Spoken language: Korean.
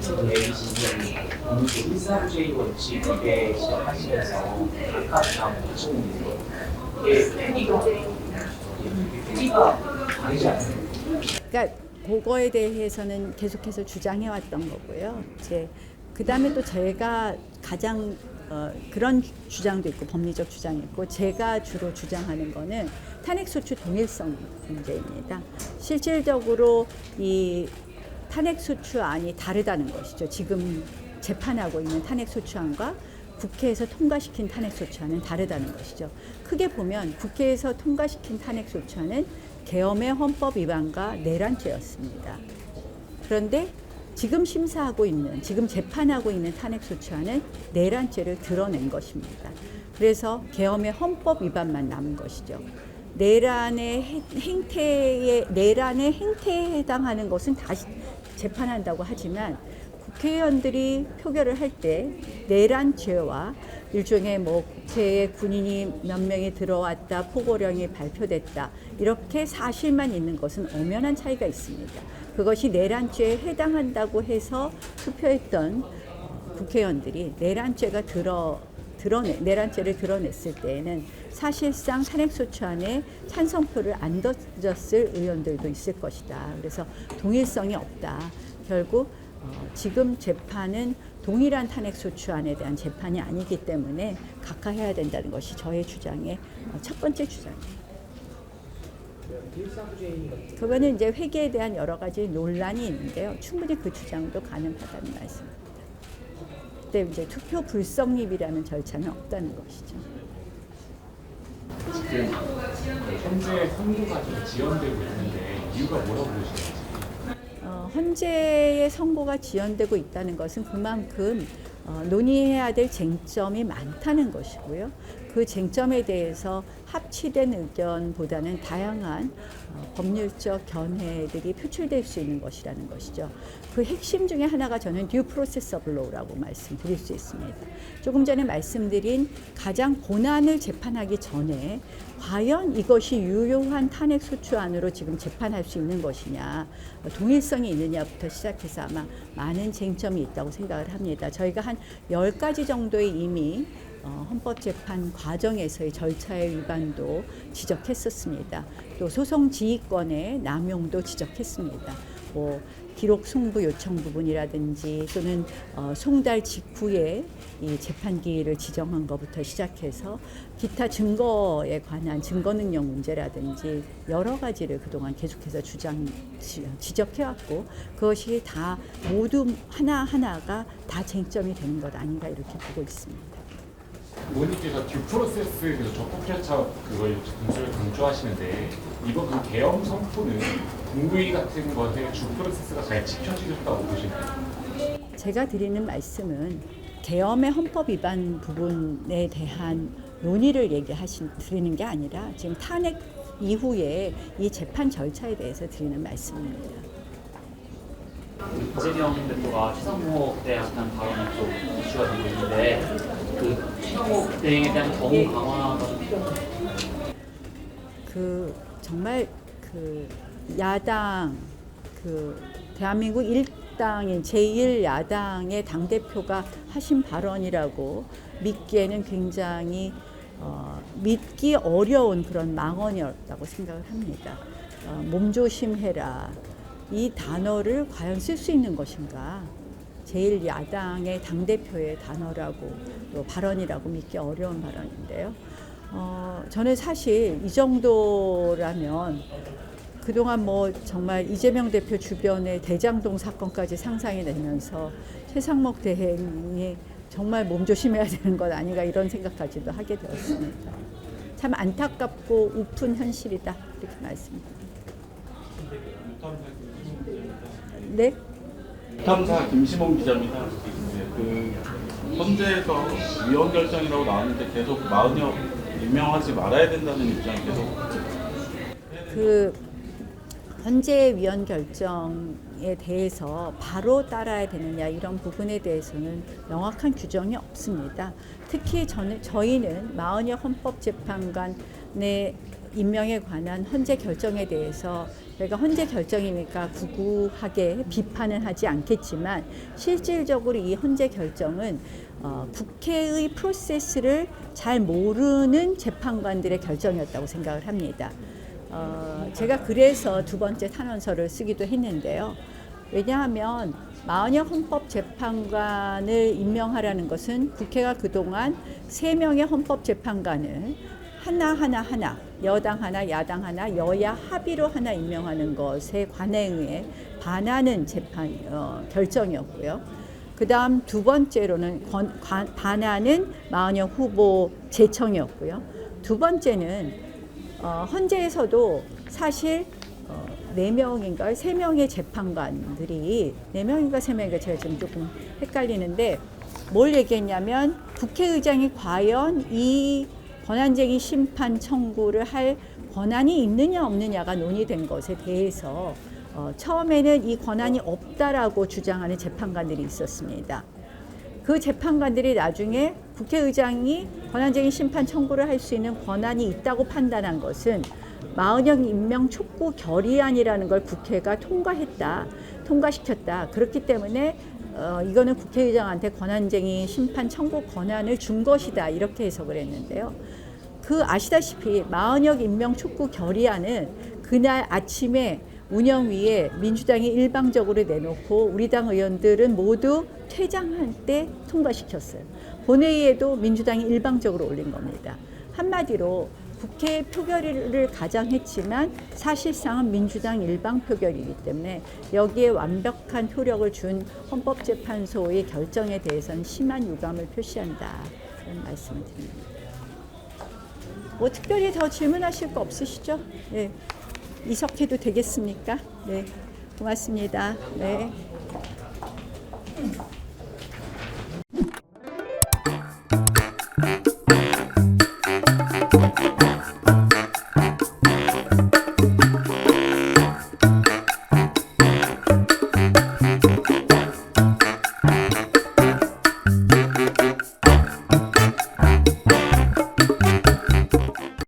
지금 ABC는 일사부주의 원칙 위에 시작하시면서 각각 보시는 거 이게 크기가 다르지 않아요? 그러니까 그거에 대해서는 계속해서 주장해왔던 거고요. 이제 그 다음에 또 제가 가장 그런 주장도 있고 법리적 주장이 있고 제가 주로 주장하는 거는 탄핵소추 동일성 문제입니다. 실질적으로 이 탄핵소추안이 다르다는 것이죠. 지금 재판하고 있는 탄핵소추안과 국회에서 통과시킨 탄핵소추안은 다르다는 것이죠. 크게 보면 국회에서 통과시킨 탄핵소추안은 계엄의 헌법 위반과 내란죄였습니다. 그런데 지금 심사하고 있는, 지금 재판하고 있는 탄핵소추안은 내란죄를 드러낸 것입니다. 그래서 계엄의 헌법 위반만 남은 것이죠. 내란의 행태에 해당하는 것은 다시 재판한다고 하지만 국회의원들이 표결을 할 때 내란죄와 일종의 뭐 국회에 군인이 몇 명이 들어왔다, 포고령이 발표됐다 이렇게 사실만 있는 것은 엄연한 차이가 있습니다. 그것이 내란죄에 해당한다고 해서 투표했던 국회의원들이 내란죄를 드러냈을 때에는 사실상 탄핵소추안에 찬성표를 안 던졌을 의원들도 있을 것이다. 그래서 동일성이 없다. 결국 지금 재판은 동일한 탄핵소추안에 대한 재판이 아니기 때문에 각하해야 된다는 것이 저의 주장의 첫 번째 주장입니다. 그거는 이제 회계에 대한 여러 가지 논란이 있는데요. 충분히 그 주장도 가능하다는 말씀입니다. 그때 이제 투표 불성립이라는 절차는 없다는 것이죠. 지금 현재 선고가 좀 지연되고 있는데 이유가 뭐라고 보시는지? 헌재의 선고가 지연되고 있다는 것은 그만큼 논의해야 될 쟁점이 많다는 것이고요. 그 쟁점에 대해서 합치된 의견보다는 다양한 법률적 견해들이 표출될 수 있는 것이라는 것이죠. 그 핵심 중에 하나가 저는 due process of law라고 말씀드릴 수 있습니다. 조금 전에 말씀드린 가장 본안을 재판하기 전에 과연 이것이 유효한 탄핵소추안으로 지금 재판할 수 있는 것이냐, 동일성이 있느냐부터 시작해서 아마 많은 쟁점이 있다고 생각을 합니다. 저희가 한 10가지 정도의 이미 헌법재판 과정에서의 절차의 위반도 지적했었습니다. 또 소송 지휘권의 남용도 지적했습니다. 뭐 기록 송부 요청 부분이라든지 또는 송달 직후에 이 재판 기일을 지정한 것부터 시작해서 기타 증거에 관한 증거 능력 문제라든지 여러 가지를 그동안 계속해서 지적해왔고 그것이 다 모두 하나하나가 다 쟁점이 되는 것 아닌가 이렇게 보고 있습니다. 의원님께서 듀 프로세스에 대해서 적법 절차 그걸 공수를 강조하시는데 이번 그 계엄 선포는 공무위 같은 것에 듀 프로세스가 잘 지켜지셨다고 보시나요? 제가 드리는 말씀은 계엄의 헌법 위반 부분에 대한 논의를 드리는 게 아니라 지금 탄핵 이후에 이 재판 절차에 대해서 드리는 말씀입니다. 이재명 대표가 최상목 대행한 발언이 좀 이슈가 되고 있는데 그 최상목 대행에 대한 경호 강화가 좀 필요한가요? 정말 야당 대한민국 일당인 제1야당의 당대표가 하신 발언이라고 믿기에는 굉장히 믿기 어려운 그런 망언이었다고 생각을 합니다. 몸조심해라. 이 단어를 과연 쓸 수 있는 것인가? 제1야당의 당대표의 단어라고 또 발언이라고 믿기 어려운 발언인데요. 저는 사실 이 정도라면 그동안 뭐 정말 이재명 대표 주변의 대장동 사건까지 상상이 되면서 최상목 대행이 정말 몸조심해야 되는 것 아닌가 이런 생각까지도 하게 되었습니다. 참 안타깝고 우픈 현실이다 이렇게 말씀드립니다. 네? 탐사 김시봉 기자입니다. 헌재에서 위헌 결정이라고 나왔는데 계속 마은혁 임명하지 말아야 된다는 입장이 계속. 헌재 위원 결정에 대해서 바로 따라야 되느냐 이런 부분에 대해서는 명확한 규정이 없습니다. 특히 저희는 마은혁 헌법재판관의 임명에 관한 헌재 결정에 대해서 저희가 헌재 결정이니까 구구하게 비판은 하지 않겠지만 실질적으로 이 헌재 결정은 국회의 프로세스를 잘 모르는 재판관들의 결정이었다고 생각을 합니다. 제가 그래서 두 번째 탄원서를 쓰기도 했는데요. 왜냐하면 마은혁 헌법재판관을 임명하라는 것은 국회가 그동안 3명의 헌법재판관을 하나 여당 하나 야당 하나 여야 합의로 하나 임명하는 것에 관행에 반하는 결정이었고요. 그 다음 두 번째로는 반하는 마은혁 후보 제청이었고요. 두 번째는 헌재에서도 사실 4명인가 3명의 재판관들이 4명인가 3명인가 제가 지금 조금 헷갈리는데 뭘 얘기했냐면 국회의장이 과연 이 권한쟁의 심판 청구를 할 권한이 있느냐 없느냐가 논의된 것에 대해서 처음에는 이 권한이 없다라고 주장하는 재판관들이 있었습니다. 그 재판관들이 나중에 국회의장이 권한쟁의 심판 청구를 할 수 있는 권한이 있다고 판단한 것은 마은혁 임명 촉구 결의안이라는 걸 국회가 통과시켰다. 그렇기 때문에 이거는 국회의장한테 권한쟁의 심판 청구 권한을 준 것이다. 이렇게 해석을 했는데요. 아시다시피 마은혁 임명 촉구 결의안은 그날 아침에 운영위에 민주당이 일방적으로 내놓고 우리 당 의원들은 모두 퇴장할 때 통과시켰어요. 본회의에도 민주당이 일방적으로 올린 겁니다. 한마디로 국회 표결을 가장했지만 사실상은 민주당 일방 표결이기 때문에 여기에 완벽한 효력을 준 헌법재판소의 결정에 대해서는 심한 유감을 표시한다. 그런 말씀을 드립니다. 뭐 특별히 더 질문하실 거 없으시죠? 네. 이석해도 되겠습니까? 네. 고맙습니다. 네.